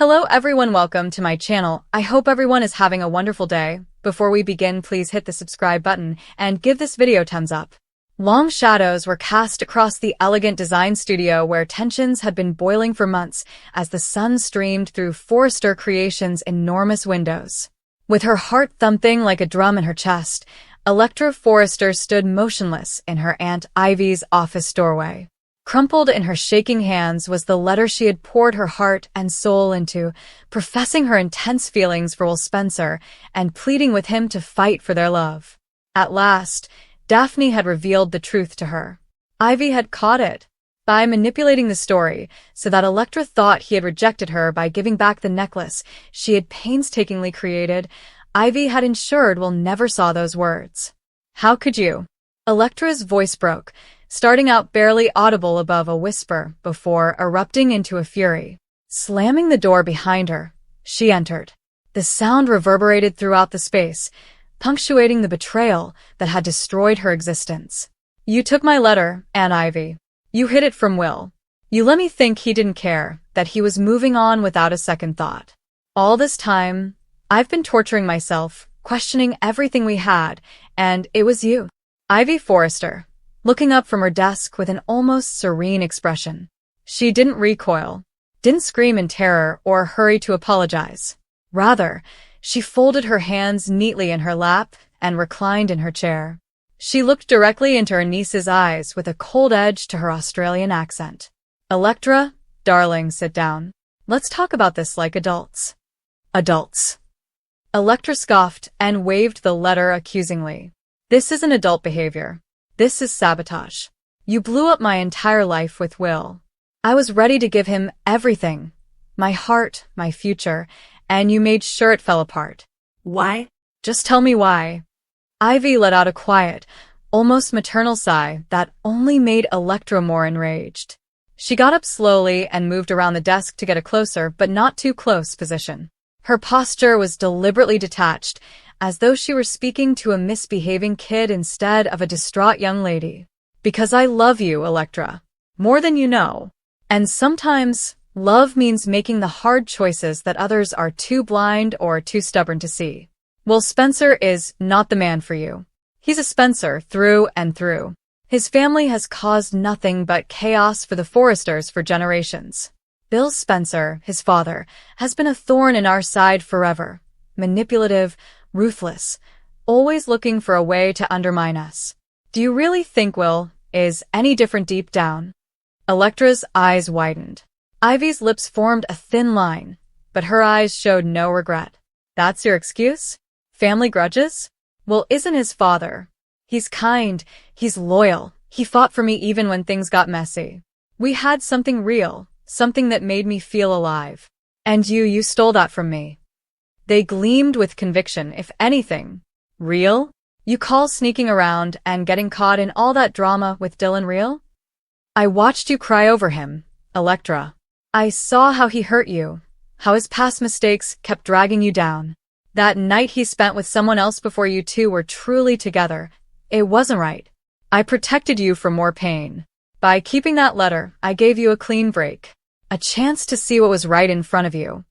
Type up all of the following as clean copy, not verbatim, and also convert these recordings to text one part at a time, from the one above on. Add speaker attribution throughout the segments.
Speaker 1: Hello everyone, welcome to my channel. I hope everyone is having a wonderful day. Before we begin, please hit the subscribe button and give this video a thumbs up. Long shadows were cast across the elegant design studio where tensions had been boiling for months as the sun streamed through Forrester Creations' enormous windows. With her heart thumping like a drum in her chest, Electra Forrester stood motionless in her Aunt Ivy's office doorway. Crumpled in her shaking hands was the letter she had poured her heart and soul into, professing her intense feelings for Will Spencer and pleading with him to fight for their love. At last, Daphne had revealed the truth to her. Ivy had caught it. By manipulating the story so that Electra thought he had rejected her by giving back the necklace she had painstakingly created, Ivy had ensured Will never saw those words. "How could you?" Electra's voice broke, starting out barely audible above a whisper before erupting into a fury. Slamming the door behind her, she entered. The sound reverberated throughout the space, punctuating the betrayal that had destroyed her existence. "You took my letter, Aunt Ivy. You hid it from Will. You let me think he didn't care, that he was moving on without a second thought. All this time, I've been torturing myself, questioning everything we had, and it was you." Ivy Forrester, looking up from her desk with an almost serene expression. She didn't recoil, didn't scream in terror or hurry to apologize. Rather, she folded her hands neatly in her lap and reclined in her chair. She looked directly into her niece's eyes with a cold edge to her Australian accent. "Electra, darling, sit down. Let's talk about this like adults." "Adults." Electra scoffed and waved the letter accusingly. "This isn't adult behavior. This is sabotage. You blew up my entire life with Will. I was ready to give him everything. My heart, my future, and you made sure it fell apart."
Speaker 2: "Why?"
Speaker 1: "Just tell me why." Ivy let out a quiet, almost maternal sigh that only made Electra more enraged. She got up slowly and moved around the desk to get a closer but not too close position. Her posture was deliberately detached, as though she were speaking to a misbehaving kid instead of a distraught young lady. "Because I love you, Electra. More than you know. And sometimes, love means making the hard choices that others are too blind or too stubborn to see. Will Spencer is not the man for you. He's a Spencer through and through. His family has caused nothing but chaos for the Forresters for generations. Bill Spencer, his father, has been a thorn in our side forever. Manipulative, ruthless, always looking for a way to undermine us. Do you really think Will is any different deep down?" Electra's eyes widened. Ivy's lips formed a thin line, but her eyes showed no regret. "That's your excuse? Family grudges? Will isn't his father. He's kind, he's loyal, he fought for me even when things got messy. We had something real, something that made me feel alive. And you stole that from me." They gleamed with conviction, if anything. "Real? You call sneaking around and getting caught in all that drama with Dylan real?" "I watched you cry over him, Electra. I saw how he hurt you, how his past mistakes kept dragging you down. That night he spent with someone else before you two were truly together, it wasn't right. I protected you from more pain. By keeping that letter, I gave you a clean break, a chance to see what was right in front of you."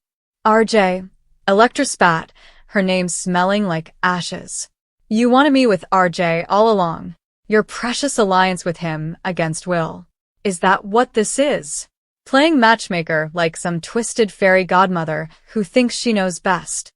Speaker 1: "RJ." Electra spat, her name smelling like ashes. "You wanted me with RJ all along. Your precious alliance with him against Will. Is that what this is? Playing matchmaker like some twisted fairy godmother who thinks she knows best?"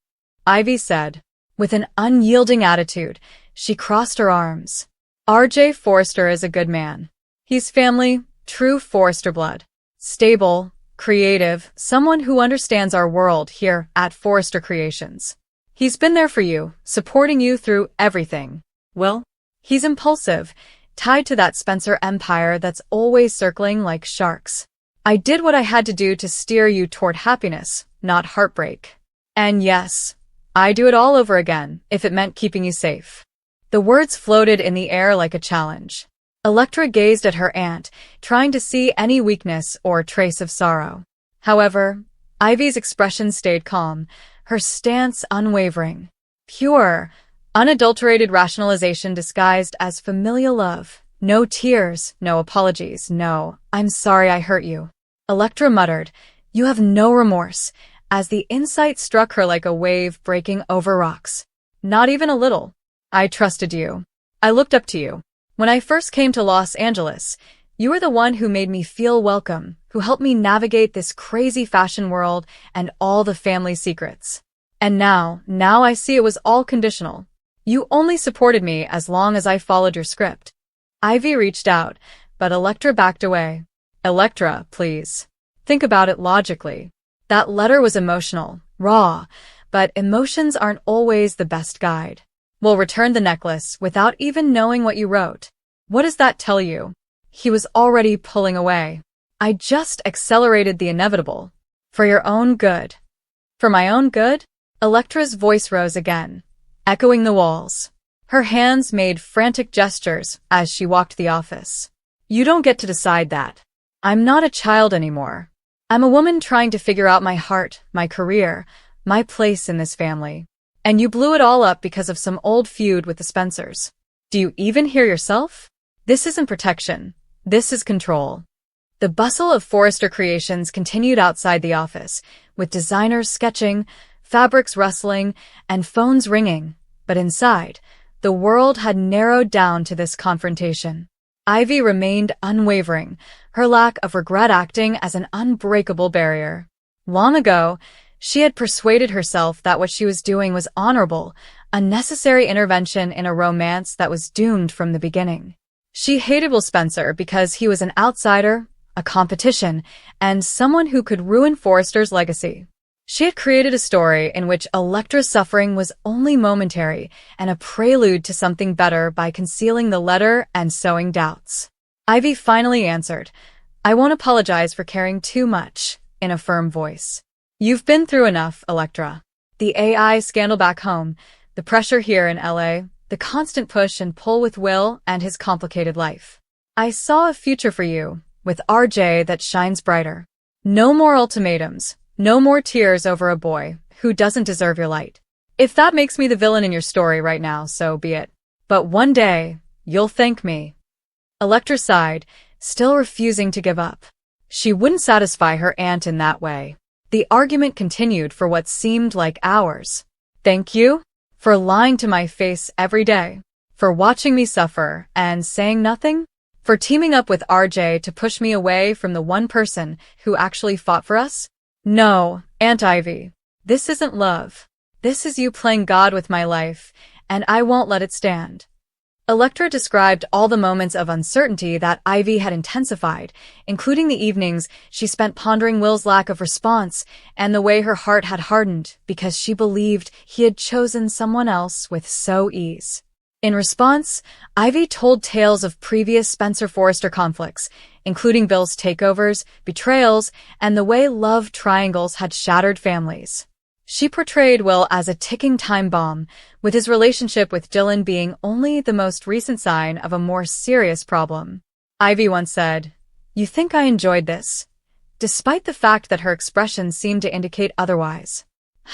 Speaker 1: Ivy said. With an unyielding attitude, she crossed her arms. "RJ Forrester is a good man. He's family, true Forrester blood. Stable, creative, someone who understands our world here at Forrester Creations. He's been there for you, supporting you through everything. Will? He's impulsive, tied to that Spencer empire that's always circling like sharks. I did what I had to do to steer you toward happiness, not heartbreak. And yes, I'd do it all over again if it meant keeping you safe." The words floated in the air like a challenge. Electra gazed at her aunt, trying to see any weakness or trace of sorrow. However, Ivy's expression stayed calm, her stance unwavering. Pure, unadulterated rationalization disguised as familial love. No tears, no apologies, no, "I'm sorry I hurt you." Electra muttered, "You have no remorse," as the insight struck her like a wave breaking over rocks. Not even a little. I trusted you. I looked up to you. When I first came to Los Angeles, you were the one who made me feel welcome, who helped me navigate this crazy fashion world and all the family secrets. And now I see it was all conditional. You only supported me as long as I followed your script. Ivy reached out, but Electra backed away. Electra, please. Think about it logically. That letter was emotional, raw, but emotions aren't always the best guide. We'll return the necklace without even knowing what you wrote. What does that tell you? He was already pulling away. I just accelerated the inevitable. For your own good. For my own good? Electra's voice rose again, echoing the walls. Her hands made frantic gestures as she walked the office. You don't get to decide that. I'm not a child anymore. I'm a woman trying to figure out my heart, my career, my place in this family. And you blew it all up because of some old feud with the Spencers. Do you even hear yourself? This isn't protection. This is control. The bustle of Forrester Creations continued outside the office, with designers sketching, fabrics rustling, and phones ringing. But inside, the world had narrowed down to this confrontation. Ivy remained unwavering, her lack of regret acting as an unbreakable barrier. Long ago, she had persuaded herself that what she was doing was honorable, a necessary intervention in a romance that was doomed from the beginning. She hated Will Spencer because he was an outsider, a competition, and someone who could ruin Forrester's legacy. She had created a story in which Electra's suffering was only momentary and a prelude to something better by concealing the letter and sowing doubts. Ivy finally answered, I won't apologize for caring too much, in a firm voice. You've been through enough, Electra. The AI scandal back home, the pressure here in LA, the constant push and pull with Will and his complicated life. I saw a future for you, with RJ that shines brighter. No more ultimatums. No more tears over a boy who doesn't deserve your light. If that makes me the villain in your story right now, so be it. But one day, you'll thank me. Electra sighed, still refusing to give up. She wouldn't satisfy her aunt in that way. The argument continued for what seemed like hours. Thank you? For lying to my face every day? For watching me suffer and saying nothing? For teaming up with RJ to push me away from the one person who actually fought for us? No, Aunt Ivy. This isn't love. This is you playing God with my life, and I won't let it stand. Electra described all the moments of uncertainty that Ivy had intensified, including the evenings she spent pondering Will's lack of response and the way her heart had hardened because she believed he had chosen someone else with so ease. In response, Ivy told tales of previous Spencer-Forrester conflicts, including Bill's takeovers, betrayals, and the way love triangles had shattered families. She portrayed Will as a ticking time bomb, with his relationship with Dylan being only the most recent sign of a more serious problem. Ivy once said, "You think I enjoyed this?" despite the fact that her expression seemed to indicate otherwise.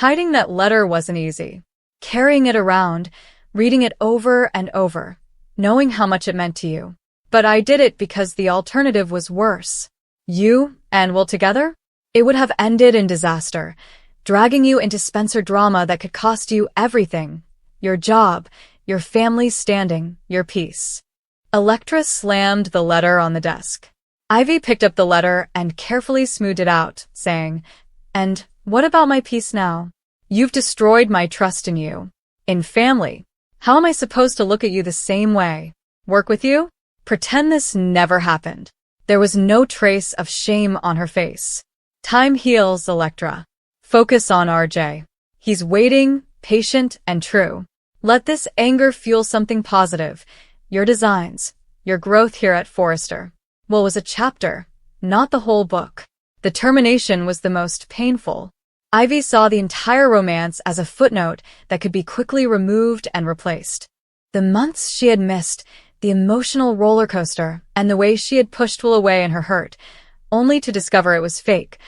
Speaker 1: Hiding that letter wasn't easy. Carrying it around, reading it over and over, knowing how much it meant to you. But I did it because the alternative was worse. You and Will together? It would have ended in disaster, dragging you into Spencer drama that could cost you everything. Your job, your family's standing, your peace. Electra slammed the letter on the desk. Ivy picked up the letter and carefully smoothed it out, saying, "And what about my peace now? You've destroyed my trust in you. In family. How am I supposed to look at you the same way? Work with you? Pretend this never happened." There was no trace of shame on her face. Time heals, Electra. Focus on RJ. He's waiting, patient, and true. Let this anger fuel something positive. Your designs, your growth here at Forrester. Will was a chapter, not the whole book. The termination was the most painful. Ivy saw the entire romance as a footnote that could be quickly removed and replaced. The months she had missed, the emotional roller coaster, and the way she had pushed Will away in her hurt, only to discover it was fake,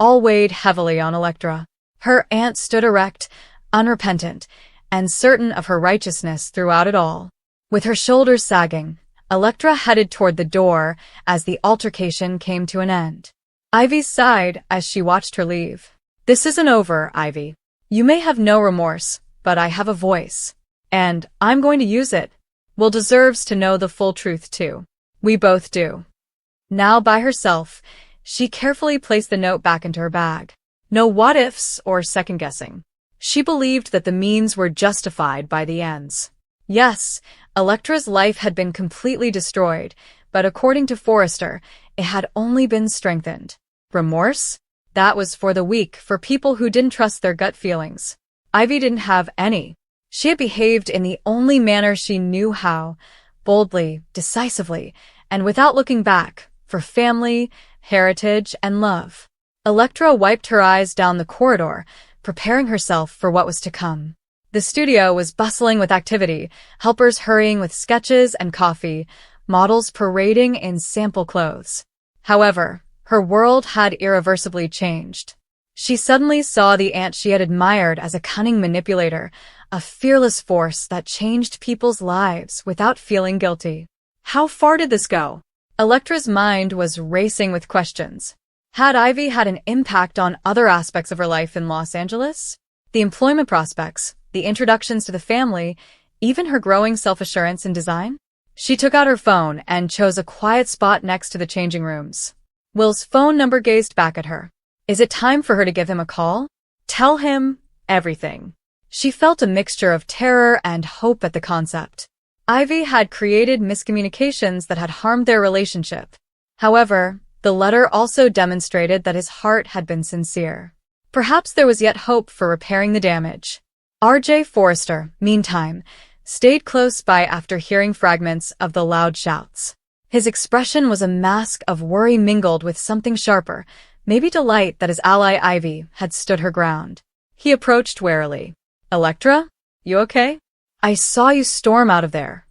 Speaker 1: all weighed heavily on Electra. Her aunt stood erect, unrepentant, and certain of her righteousness throughout it all. With her shoulders sagging, Electra headed toward the door as the altercation came to an end. Ivy sighed as she watched her leave. This isn't over, Ivy. You may have no remorse, but I have a voice. And I'm going to use it. Will deserves to know the full truth too. We both do. Now by herself, she carefully placed the note back into her bag. No what-ifs or second-guessing. She believed that the means were justified by the ends. Yes, Electra's life had been completely destroyed, but according to Forrester, it had only been strengthened. Remorse? That was for the weak, for people who didn't trust their gut feelings. Ivy didn't have any. She had behaved in the only manner she knew how, boldly, decisively, and without looking back, for family, heritage, and love. Electra wiped her eyes down the corridor, preparing herself for what was to come. The studio was bustling with activity, helpers hurrying with sketches and coffee, models parading in sample clothes. However, her world had irreversibly changed. She suddenly saw the aunt she had admired as a cunning manipulator, a fearless force that changed people's lives without feeling guilty. How far did this go? Electra's mind was racing with questions. Had Ivy had an impact on other aspects of her life in Los Angeles? The employment prospects, the introductions to the family, even her growing self-assurance in design? She took out her phone and chose a quiet spot next to the changing rooms. Will's phone number gazed back at her. Is it time for her to give him a call? Tell him everything. She felt a mixture of terror and hope at the concept. Ivy had created miscommunications that had harmed their relationship. However, the letter also demonstrated that his heart had been sincere. Perhaps there was yet hope for repairing the damage. R.J. Forrester, meantime, stayed close by after hearing fragments of the loud shouts. His expression was a mask of worry mingled with something sharper, maybe delight that his ally Ivy had stood her ground. He approached warily. Electra? You okay? I saw you storm out of there.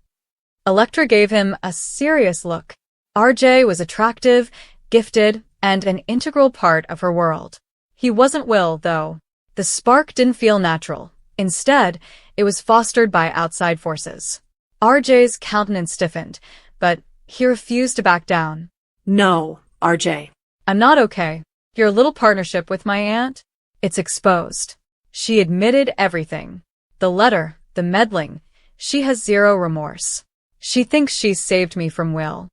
Speaker 1: Electra gave him a serious look. R.J. was attractive, gifted, and an integral part of her world. He wasn't Will, though. The spark didn't feel natural. Instead, it was fostered by outside forces. R.J.'s countenance stiffened, but he refused to back down.
Speaker 2: No, R.J.
Speaker 1: I'm not okay. Your little partnership with my aunt? It's exposed. She admitted everything. The letter, the meddling. She has zero remorse. She thinks she's saved me from Will.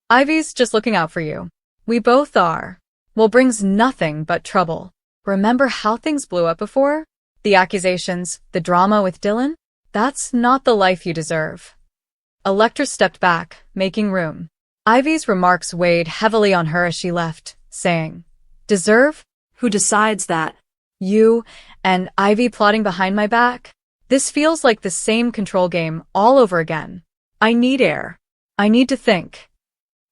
Speaker 1: Ivy's just looking out for you. We both are. Will brings nothing but trouble. Remember how things blew up before? The accusations, the drama with Dylan? That's not the life you deserve. Electra stepped back, making room. Ivy's remarks weighed heavily on her as she left, saying, Deserve?
Speaker 2: Who decides that?
Speaker 1: You and Ivy plotting behind my back? This feels like the same control game all over again. I need air. I need to think.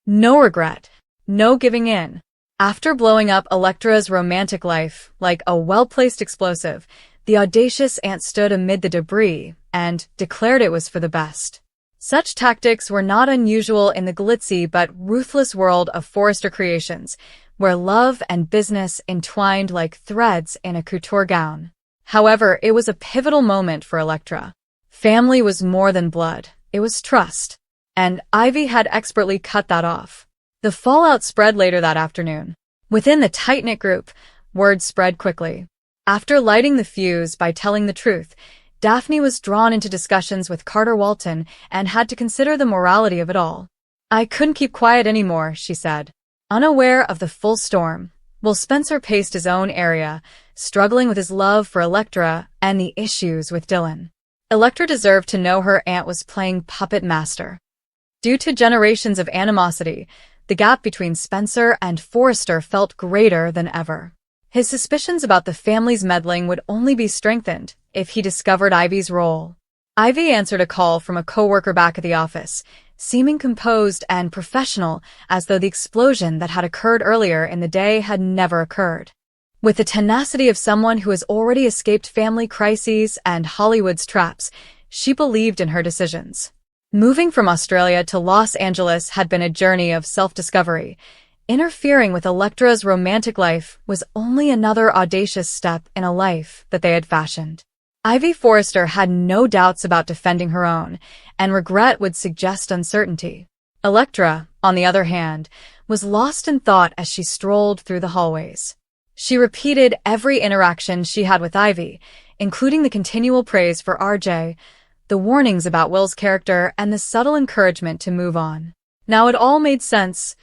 Speaker 1: No regret. No giving in. After blowing up Electra's romantic life like a well-placed explosive, the audacious aunt stood amid the debris and declared it was for the best. Such tactics were not unusual in the glitzy but ruthless world of Forrester Creations, where love and business entwined like threads in a couture gown. However, it was a pivotal moment for Electra. Family was more than blood. It was trust. And Ivy had expertly cut that off. The fallout spread later that afternoon. Within the tight-knit group, word spread quickly. After lighting the fuse by telling the truth, Daphne was drawn into discussions with Carter Walton and had to consider the morality of it all. I couldn't keep quiet anymore, she said. Unaware of the full storm, Will Spencer paced his own area, struggling with his love for Electra and the issues with Dylan. Electra deserved to know her aunt was playing puppet master. Due to generations of animosity, the gap between Spencer and Forrester felt greater than ever. His suspicions about the family's meddling would only be strengthened if he discovered Ivy's role. Ivy answered a call from a coworker back at the office, seeming composed and professional as though the explosion that had occurred earlier in the day had never occurred. With the tenacity of someone who has already escaped family crises and Hollywood's traps, she believed in her decisions. Moving from Australia to Los Angeles had been a journey of self-discovery. Interfering with Electra's romantic life was only another audacious step in a life that they had fashioned. Ivy Forrester had no doubts about defending her own, and regret would suggest uncertainty. Electra, on the other hand, was lost in thought as she strolled through the hallways. She repeated every interaction she had with Ivy, including the continual praise for RJ, the warnings about Will's character, and the subtle encouragement to move on. Now it all made sense,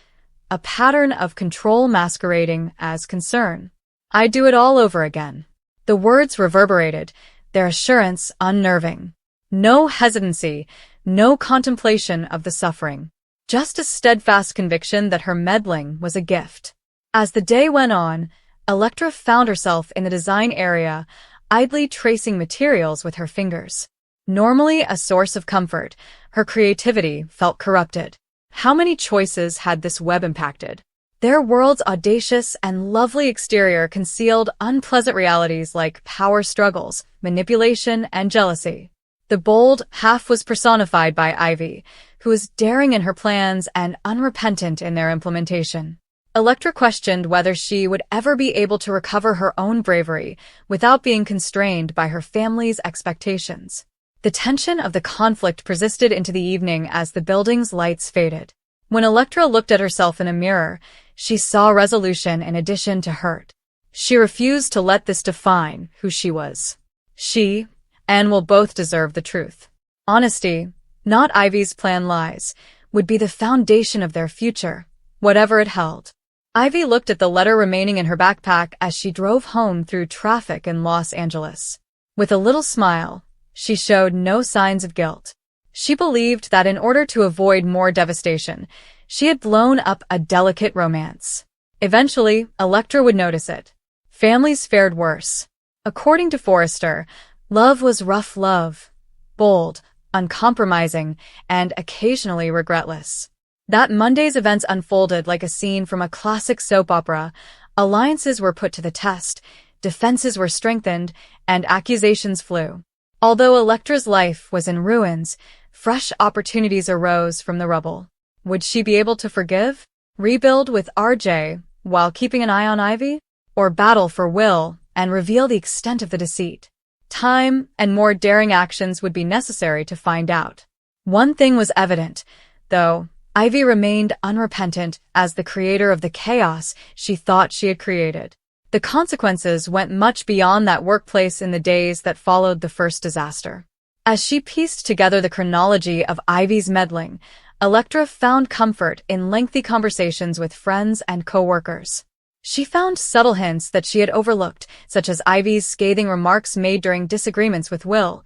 Speaker 1: a pattern of control masquerading as concern. "I'd do it all over again." The words reverberated, their assurance unnerving. No hesitancy, no contemplation of the suffering. Just a steadfast conviction that her meddling was a gift. As the day went on, Electra found herself in the design area, idly tracing materials with her fingers. Normally a source of comfort, her creativity felt corrupted. How many choices had this web impacted? Their world's audacious and lovely exterior concealed unpleasant realities like power struggles, manipulation, and jealousy. The bold half was personified by Ivy, who was daring in her plans and unrepentant in their implementation. Electra questioned whether she would ever be able to recover her own bravery without being constrained by her family's expectations. The tension of the conflict persisted into the evening as the building's lights faded. When Electra looked at herself in a mirror, she saw resolution in addition to hurt. She refused to let this define who she was. She and Will both deserve the truth. Honesty, not Ivy's plan lies, would be the foundation of their future, whatever it held. Ivy looked at the letter remaining in her backpack as she drove home through traffic in Los Angeles. With a little smile, she showed no signs of guilt. She believed that in order to avoid more devastation, she had blown up a delicate romance. Eventually, Electra would notice it. Families fared worse. According to Forrester, love was rough love, bold, uncompromising, and occasionally regretless. That Monday's events unfolded like a scene from a classic soap opera. Alliances were put to the test, defenses were strengthened, and accusations flew. Although Electra's life was in ruins, fresh opportunities arose from the rubble. Would she be able to forgive, rebuild with RJ while keeping an eye on Ivy, or battle for Will and reveal the extent of the deceit? Time and more daring actions would be necessary to find out. One thing was evident, though. Ivy remained unrepentant as the creator of the chaos she thought she had created. The consequences went much beyond that workplace in the days that followed the first disaster. As she pieced together the chronology of Ivy's meddling, Electra found comfort in lengthy conversations with friends and co-workers. She found subtle hints that she had overlooked, such as Ivy's scathing remarks made during disagreements with Will,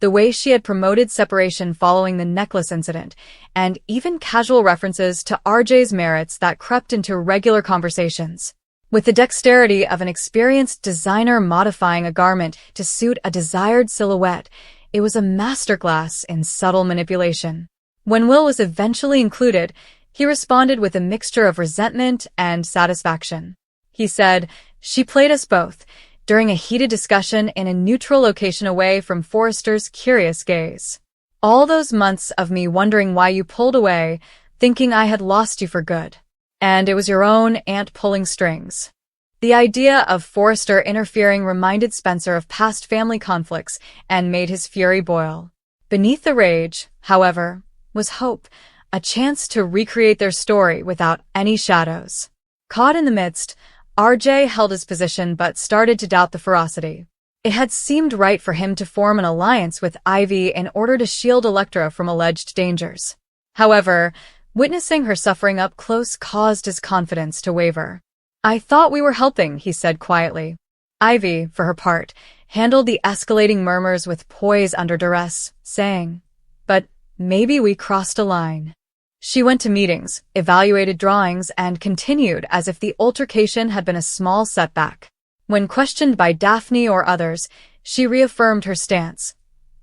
Speaker 1: the way she had promoted separation following the necklace incident, and even casual references to RJ's merits that crept into regular conversations. With the dexterity of an experienced designer modifying a garment to suit a desired silhouette, it was a masterclass in subtle manipulation. When Will was eventually included, he responded with a mixture of resentment and satisfaction. He said, "She played us both," during a heated discussion in a neutral location away from Forrester's curious gaze. "All those months of me wondering why you pulled away, thinking I had lost you for good. And it was your own aunt pulling strings." The idea of Forrester interfering reminded Spencer of past family conflicts and made his fury boil. Beneath the rage, however, was hope, a chance to recreate their story without any shadows. Caught in the midst, RJ held his position but started to doubt the ferocity. It had seemed right for him to form an alliance with Ivy in order to shield Electra from alleged dangers. However, witnessing her suffering up close caused his confidence to waver. "I thought we were helping," he said quietly. Ivy, for her part, handled the escalating murmurs with poise under duress, saying, "But maybe we crossed a line." She went to meetings, evaluated drawings, and continued as if the altercation had been a small setback. When questioned by Daphne or others, she reaffirmed her stance.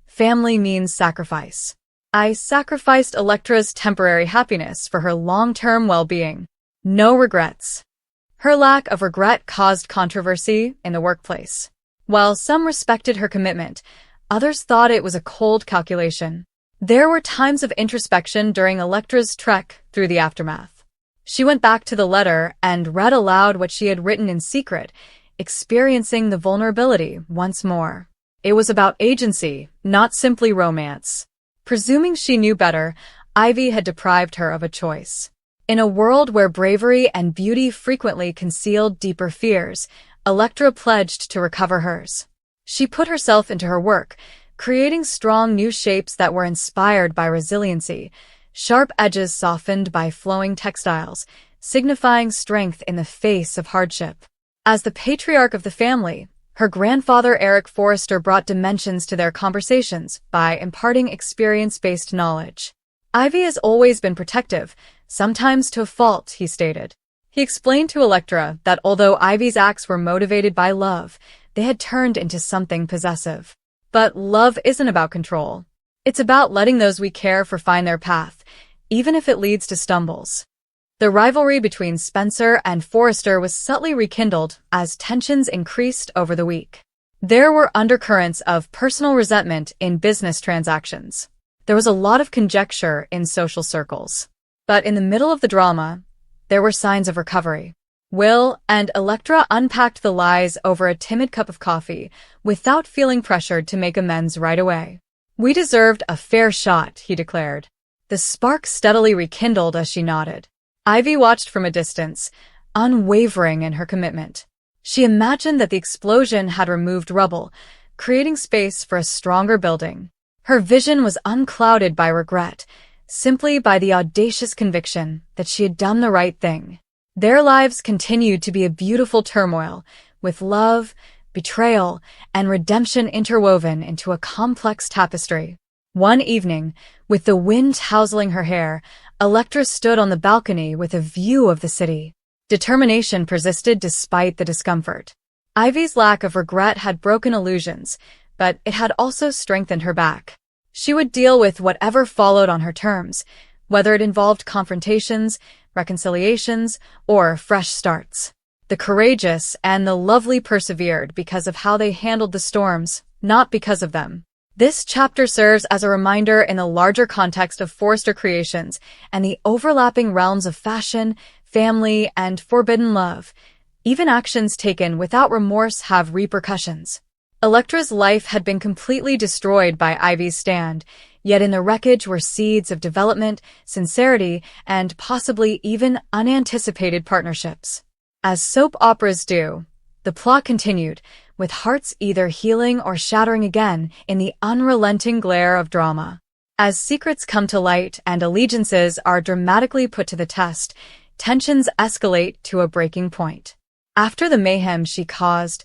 Speaker 1: Family means sacrifice. "I sacrificed Electra's temporary happiness for her long-term well-being. No regrets." Her lack of regret caused controversy in the workplace. While some respected her commitment, others thought it was a cold calculation. There were times of introspection during Electra's trek through the aftermath. She went back to the letter and read aloud what she had written in secret, experiencing the vulnerability once more. It was about agency, not simply romance. Presuming she knew better, Ivy had deprived her of a choice. In a world where bravery and beauty frequently concealed deeper fears, Electra pledged to recover hers. She put herself into her work, creating strong new shapes that were inspired by resiliency, sharp edges softened by flowing textiles, signifying strength in the face of hardship. As the patriarch of the family, her grandfather Eric Forrester brought dimensions to their conversations by imparting experience-based knowledge. Ivy has always been protective, sometimes to a fault, he stated. He explained to Electra that although Ivy's acts were motivated by love, they had turned into something possessive. But love isn't about control. It's about letting those we care for find their path, even if it leads to stumbles. The rivalry between Spencer and Forrester was subtly rekindled as tensions increased over the week. There were undercurrents of personal resentment in business transactions. There was a lot of conjecture in social circles. But in the middle of the drama, there were signs of recovery. Will and Electra unpacked the lies over a timid cup of coffee without feeling pressured to make amends right away. "We deserved a fair shot," he declared. The spark steadily rekindled as she nodded. Ivy watched from a distance, unwavering in her commitment. She imagined that the explosion had removed rubble, creating space for a stronger building. Her vision was unclouded by regret, simply by the audacious conviction that she had done the right thing. Their lives continued to be a beautiful turmoil, with love, betrayal, and redemption interwoven into a complex tapestry. One evening, with the wind tousling her hair, Electra stood on the balcony with a view of the city. Determination persisted despite the discomfort. Ivy's lack of regret had broken illusions, but it had also strengthened her back. She would deal with whatever followed on her terms, whether it involved confrontations, reconciliations, or fresh starts. The courageous and the lovely persevered because of how they handled the storms, not because of them. This chapter serves as a reminder in the larger context of Forrester creations and the overlapping realms of fashion, family, and forbidden love. Even actions taken without remorse have repercussions. Electra's life had been completely destroyed by Ivy's stand, yet in the wreckage were seeds of development, sincerity, and possibly even unanticipated partnerships. As soap operas do, the plot continued, with hearts either healing or shattering again in the unrelenting glare of drama. As secrets come to light and allegiances are dramatically put to the test, tensions escalate to a breaking point. After the mayhem she caused,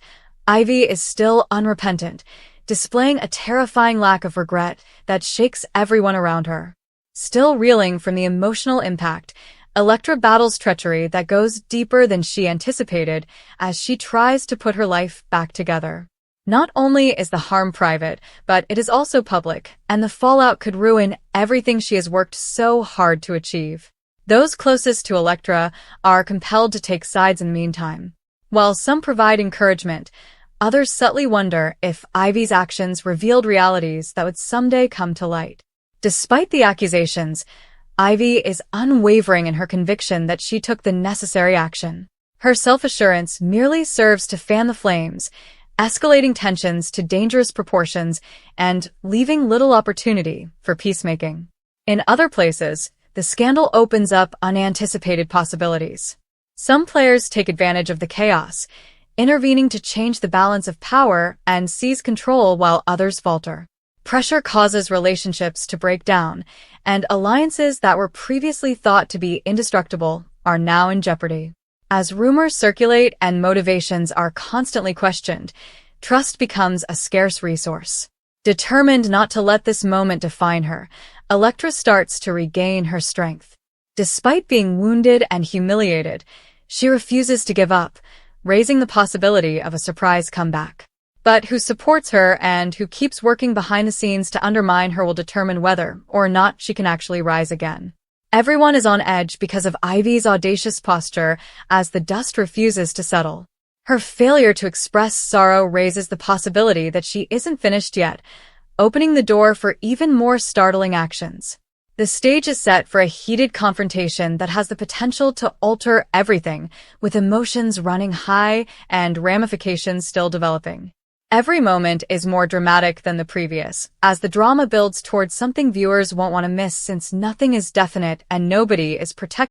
Speaker 1: Ivy is still unrepentant, displaying a terrifying lack of regret that shakes everyone around her. Still reeling from the emotional impact, Electra battles treachery that goes deeper than she anticipated as she tries to put her life back together. Not only is the harm private, but it is also public, and the fallout could ruin everything she has worked so hard to achieve. Those closest to Electra are compelled to take sides in the meantime. While some provide encouragement, others subtly wonder if Ivy's actions revealed realities that would someday come to light. Despite the accusations, Ivy is unwavering in her conviction that she took the necessary action. Her self-assurance merely serves to fan the flames, escalating tensions to dangerous proportions and leaving little opportunity for peacemaking. In other places, the scandal opens up unanticipated possibilities. Some players take advantage of the chaos, intervening to change the balance of power and seize control while others falter. Pressure causes relationships to break down, and alliances that were previously thought to be indestructible are now in jeopardy. As rumors circulate and motivations are constantly questioned, trust becomes a scarce resource. Determined not to let this moment define her, Electra starts to regain her strength. Despite being wounded and humiliated, she refuses to give up, raising the possibility of a surprise comeback. But who supports her and who keeps working behind the scenes to undermine her will determine whether or not she can actually rise again. Everyone is on edge because of Ivy's audacious posture as the dust refuses to settle. Her failure to express sorrow raises the possibility that she isn't finished yet, opening the door for even more startling actions. The stage is set for a heated confrontation that has the potential to alter everything, with emotions running high and ramifications still developing. Every moment is more dramatic than the previous, as the drama builds towards something viewers won't want to miss since nothing is definite and nobody is protected